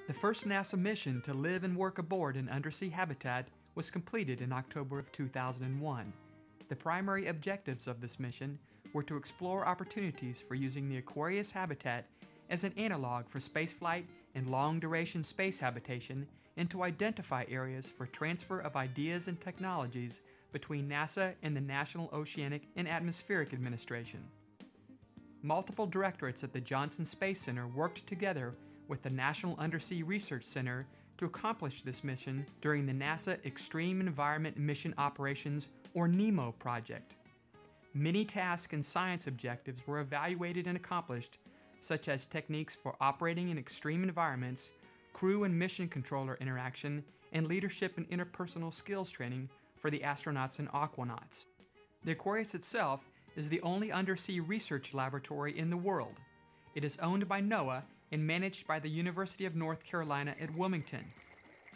The first NASA mission to live and work aboard an undersea habitat was completed in October of 2001. The primary objectives of this mission were to explore opportunities for using the Aquarius habitat as an analog for spaceflight and long-duration space habitation, and to identify areas for transfer of ideas and technologies between NASA and the National Oceanic and Atmospheric Administration. Multiple directorates at the Johnson Space Center worked together with the National Undersea Research Center to accomplish this mission during the NASA Extreme Environment Mission Operations, or NEEMO project. Many task and science objectives were evaluated and accomplished, such as techniques for operating in extreme environments, crew and mission controller interaction, and leadership and interpersonal skills training for the astronauts and aquanauts. The Aquarius itself is the only undersea research laboratory in the world. It is owned by NOAA and managed by the University of North Carolina at Wilmington.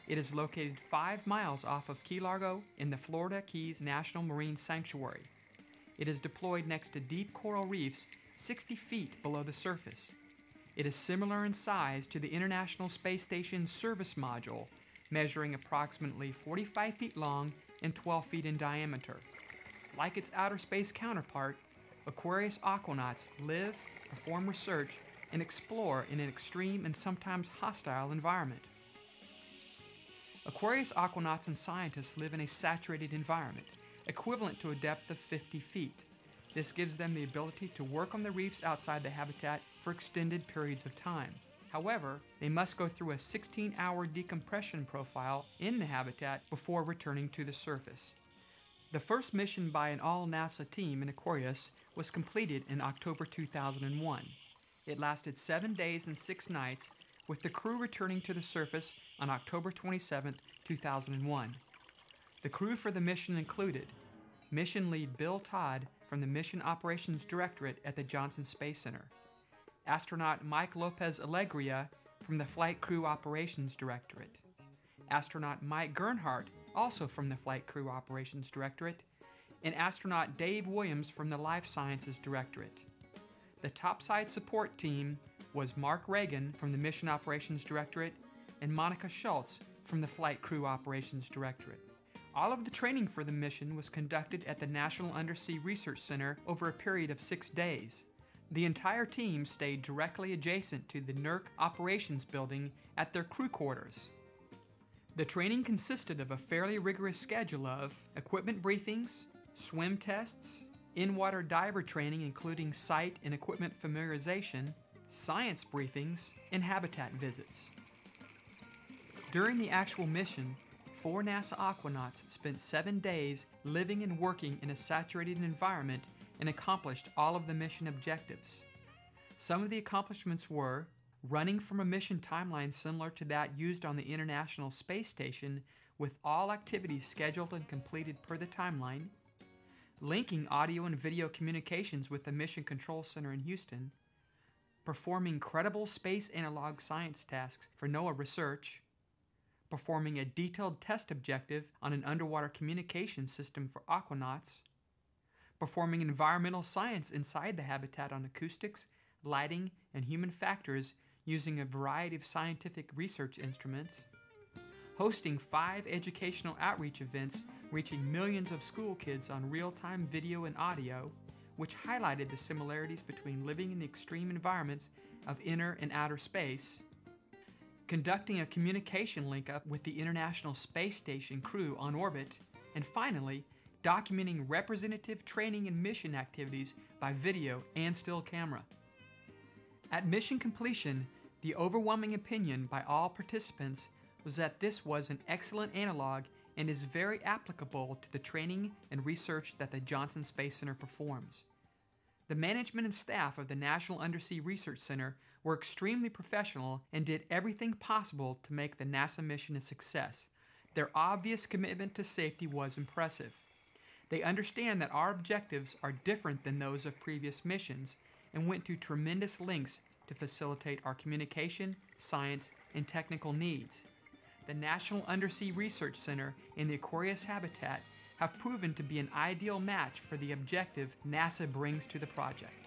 It is located 5 miles off of Key Largo in the Florida Keys National Marine Sanctuary. It is deployed next to deep coral reefs 60 feet below the surface. It is similar in size to the International Space Station Service Module, measuring approximately 45 feet long and 12 feet in diameter. Like its outer space counterpart, Aquarius aquanauts live, perform research, and explore in an extreme and sometimes hostile environment. Aquarius aquanauts and scientists live in a saturated environment, equivalent to a depth of 50 feet. This gives them the ability to work on the reefs outside the habitat for extended periods of time. However, they must go through a 16-hour decompression profile in the habitat before returning to the surface. The first mission by an all-NASA team in Aquarius was completed in October 2001. It lasted 7 days and 6 nights, with the crew returning to the surface on October 27, 2001. The crew for the mission included Mission Lead Bill Todd from the Mission Operations Directorate at the Johnson Space Center, astronaut Mike Lopez Alegria from the Flight Crew Operations Directorate, astronaut Mike Gernhardt, also from the Flight Crew Operations Directorate, and astronaut Dave Williams from the Life Sciences Directorate. The topside support team was Mark Reagan from the Mission Operations Directorate and Monica Schultz from the Flight Crew Operations Directorate. All of the training for the mission was conducted at the National Undersea Research Center over a period of 6 days. The entire team stayed directly adjacent to the NERC Operations Building at their crew quarters. The training consisted of a fairly rigorous schedule of equipment briefings, swim tests, in-water diver training including site and equipment familiarization, science briefings, and habitat visits. During the actual mission, 4 NASA aquanauts spent 7 days living and working in a saturated environment and accomplished all of the mission objectives. Some of the accomplishments were running from a mission timeline similar to that used on the International Space Station, with all activities scheduled and completed per the timeline, linking audio and video communications with the Mission Control Center in Houston, performing credible space analog science tasks for NOAA research, performing a detailed test objective on an underwater communication system for aquanauts, performing environmental science inside the habitat on acoustics, lighting, and human factors using a variety of scientific research instruments, hosting 5 educational outreach events reaching millions of school kids on real-time video and audio, which highlighted the similarities between living in the extreme environments of inner and outer space, conducting a communication link-up with the International Space Station crew on orbit, and finally, documenting representative training and mission activities by video and still camera. At mission completion, the overwhelming opinion by all participants was that this was an excellent analog and is very applicable to the training and research that the Johnson Space Center performs. The management and staff of the National Undersea Research Center were extremely professional and did everything possible to make the NASA mission a success. Their obvious commitment to safety was impressive. They understand that our objectives are different than those of previous missions and went to tremendous lengths to facilitate our communication, science, and technical needs. The National Undersea Research Center and the Aquarius habitat have proven to be an ideal match for the objective NASA brings to the project.